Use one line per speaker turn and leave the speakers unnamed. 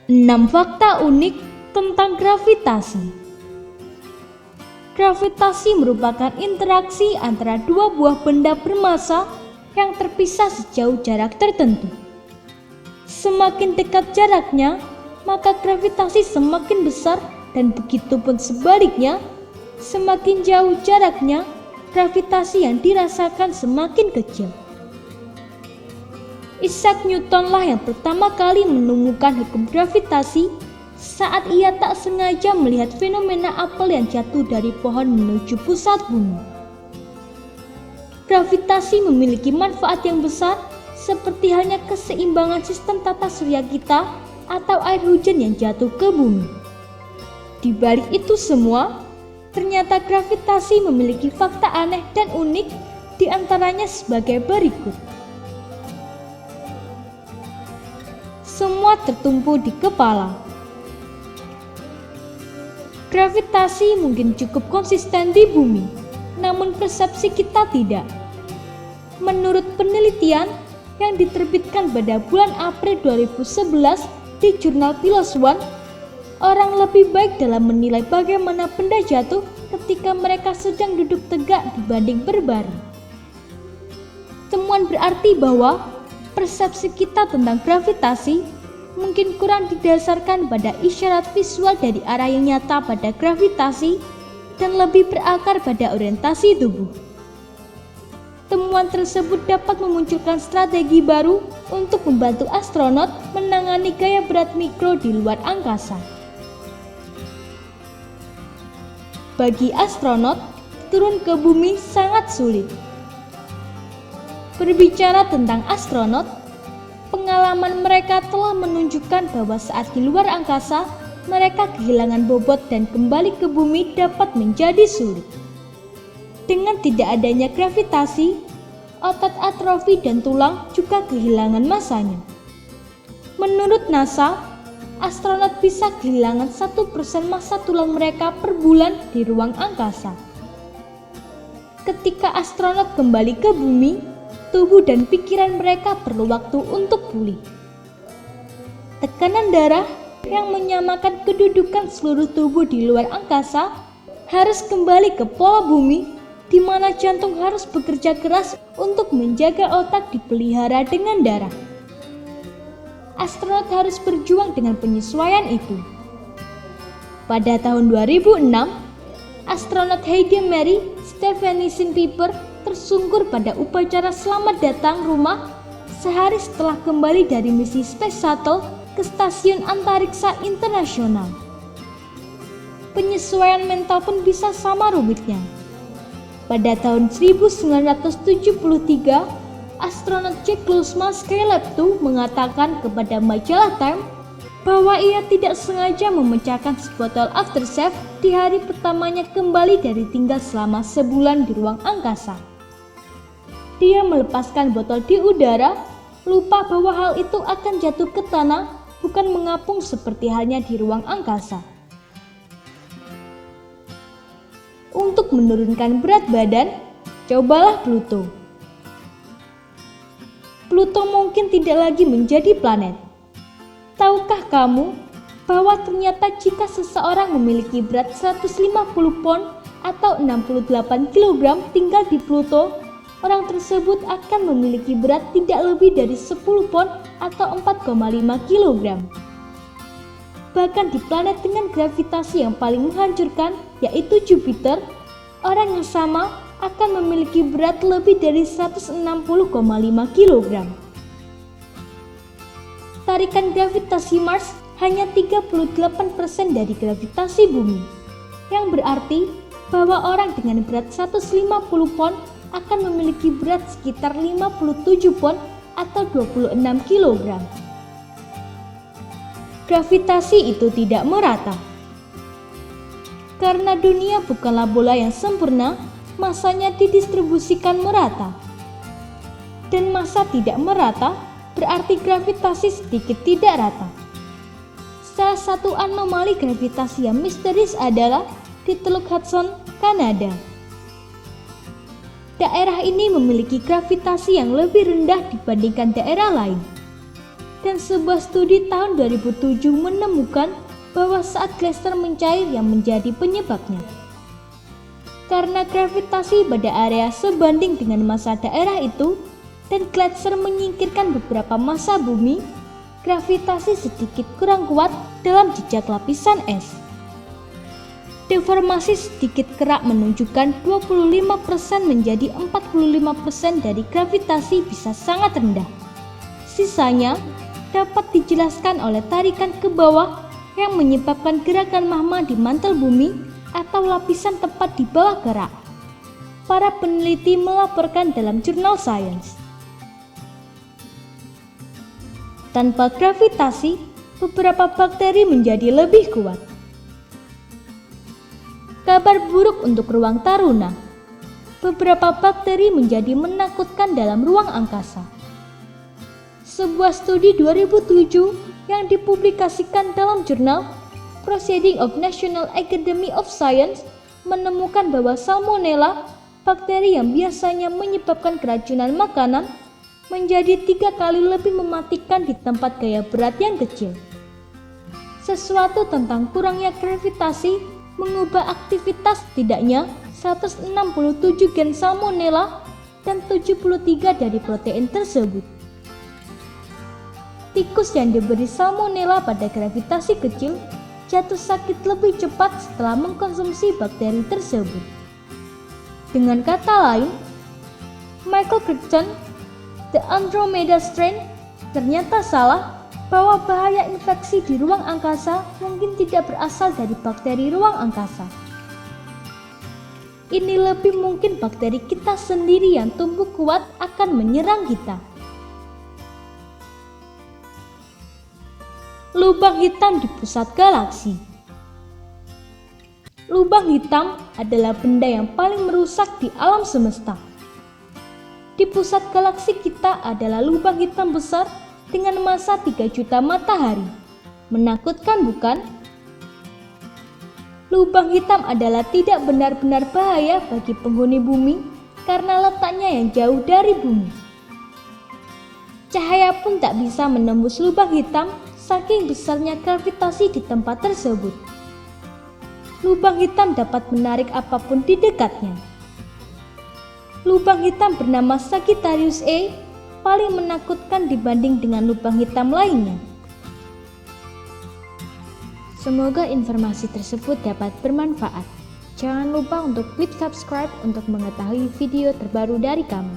6 fakta unik tentang gravitasi. Gravitasi merupakan interaksi antara dua buah benda bermassa yang terpisah sejauh jarak tertentu. Semakin dekat jaraknya, maka gravitasi semakin besar, dan begitu pun sebaliknya, semakin jauh jaraknya, gravitasi yang dirasakan semakin kecil. Isaac Newton lah yang pertama kali menemukan hukum gravitasi saat ia tak sengaja melihat fenomena apel yang jatuh dari pohon menuju pusat bumi. Gravitasi memiliki manfaat yang besar, seperti halnya keseimbangan sistem tata surya kita atau air hujan yang jatuh ke bumi. Di balik itu semua, ternyata gravitasi memiliki fakta aneh dan unik, di antaranya sebagai berikut. Semua tertumpu di kepala. Gravitasi mungkin cukup konsisten di bumi, namun persepsi kita tidak. Menurut penelitian yang diterbitkan pada bulan April 2011 di jurnal PLOS ONE, orang lebih baik dalam menilai bagaimana benda jatuh ketika mereka sedang duduk tegak dibanding berbaring. Temuan berarti bahwa persepsi kita tentang gravitasi mungkin kurang didasarkan pada isyarat visual dari arah yang nyata pada gravitasi dan lebih berakar pada orientasi tubuh. Temuan tersebut dapat memunculkan strategi baru untuk membantu astronot menangani gaya berat mikro di luar angkasa. Bagi astronot, turun ke bumi sangat sulit. Berbicara tentang astronot, pengalaman mereka telah menunjukkan bahwa saat di luar angkasa, mereka kehilangan bobot dan kembali ke bumi dapat menjadi sulit. Dengan tidak adanya gravitasi, otot atrofi dan tulang juga kehilangan massanya. Menurut NASA, astronot bisa kehilangan 1% massa tulang mereka per bulan di ruang angkasa. Ketika astronot kembali ke bumi, tubuh dan pikiran mereka perlu waktu untuk pulih. Tekanan darah yang menyamakan kedudukan seluruh tubuh di luar angkasa harus kembali ke pola bumi, di mana jantung harus bekerja keras untuk menjaga otak dipelihara dengan darah. Astronot harus berjuang dengan penyesuaian itu. Pada tahun 2006, astronot Heidi Mary Stephenson Piper tersungkur pada upacara selamat datang rumah sehari setelah kembali dari misi Space Shuttle ke Stasiun Antariksa Internasional. Penyesuaian mental pun bisa sama rumitnya. Pada tahun 1973, astronot Jack Gloucester Skylab 2 mengatakan kepada majalah Time bahwa ia tidak sengaja memecahkan sebotol aftershave di hari pertamanya kembali dari tinggal selama sebulan di ruang angkasa. Dia melepaskan botol di udara, lupa bahwa hal itu akan jatuh ke tanah, bukan mengapung seperti halnya di ruang angkasa. Untuk menurunkan berat badan, cobalah Pluto. Pluto mungkin tidak lagi menjadi planet. Tahukah kamu bahwa ternyata jika seseorang memiliki berat 150 pon atau 68 kg tinggal di Pluto, orang tersebut akan memiliki berat tidak lebih dari 10 pon atau 4,5 kg. Bahkan di planet dengan gravitasi yang paling menghancurkan, yaitu Jupiter, orang yang sama akan memiliki berat lebih dari 160,5 kg. Tarikan gravitasi Mars hanya 38% dari gravitasi bumi, yang berarti bahwa orang dengan berat 150 pon akan memiliki berat sekitar 57 pon atau 26 kg. Gravitasi itu tidak merata. Karena dunia bukanlah bola yang sempurna, massanya didistribusikan merata. Dan massa tidak merata berarti gravitasi sedikit tidak rata. Salah satu anomali gravitasi yang misterius adalah di Teluk Hudson, Kanada. Daerah ini memiliki gravitasi yang lebih rendah dibandingkan daerah lain. dan sebuah studi tahun 2007 menemukan bahwa saat gletser mencair yang menjadi penyebabnya. Karena gravitasi pada area sebanding dengan massa daerah itu dan gletser menyingkirkan beberapa massa bumi, gravitasi sedikit kurang kuat dalam jejak lapisan es. Deformasi sedikit kerak menunjukkan 25% menjadi 45% dari gravitasi bisa sangat rendah. Sisanya dapat dijelaskan oleh tarikan ke bawah yang menyebabkan gerakan magma di mantel bumi atau lapisan tepat di bawah kerak. Para peneliti melaporkan dalam jurnal Science. Tanpa gravitasi, beberapa bakteri menjadi lebih kuat. Kabar buruk untuk ruang taruna. Beberapa bakteri menjadi menakutkan dalam ruang angkasa. Sebuah studi 2007 yang dipublikasikan dalam jurnal Proceedings of National Academy of Science menemukan bahwa Salmonella, bakteri yang biasanya menyebabkan keracunan makanan, menjadi 3 kali lebih mematikan di tempat gaya berat yang kecil. Sesuatu tentang kurangnya gravitasi mengubah aktivitas setidaknya 167 gen Salmonella dan 73 dari protein tersebut. Tikus yang diberi Salmonella pada gravitasi kecil jatuh sakit lebih cepat setelah mengkonsumsi bakteri tersebut. Dengan kata lain, Michael Crichton, The Andromeda Strain, ternyata salah bahwa bahaya infeksi di ruang angkasa mungkin tidak berasal dari bakteri ruang angkasa. Ini lebih mungkin bakteri kita sendiri yang tumbuh kuat akan menyerang kita. Lubang hitam di pusat galaksi. Lubang hitam adalah benda yang paling merusak di alam semesta. Di pusat galaksi kita adalah lubang hitam besar dengan massa 3 juta matahari. Menakutkan bukan? Lubang hitam adalah tidak benar-benar bahaya bagi penghuni bumi karena letaknya yang jauh dari bumi. Cahaya pun tak bisa menembus lubang hitam saking besarnya gravitasi di tempat tersebut. Lubang hitam dapat menarik apapun di dekatnya. Lubang hitam bernama Sagittarius A paling menakutkan dibanding dengan lubang hitam lainnya. Semoga informasi tersebut dapat bermanfaat. Jangan lupa untuk klik subscribe untuk mengetahui video terbaru dari kami.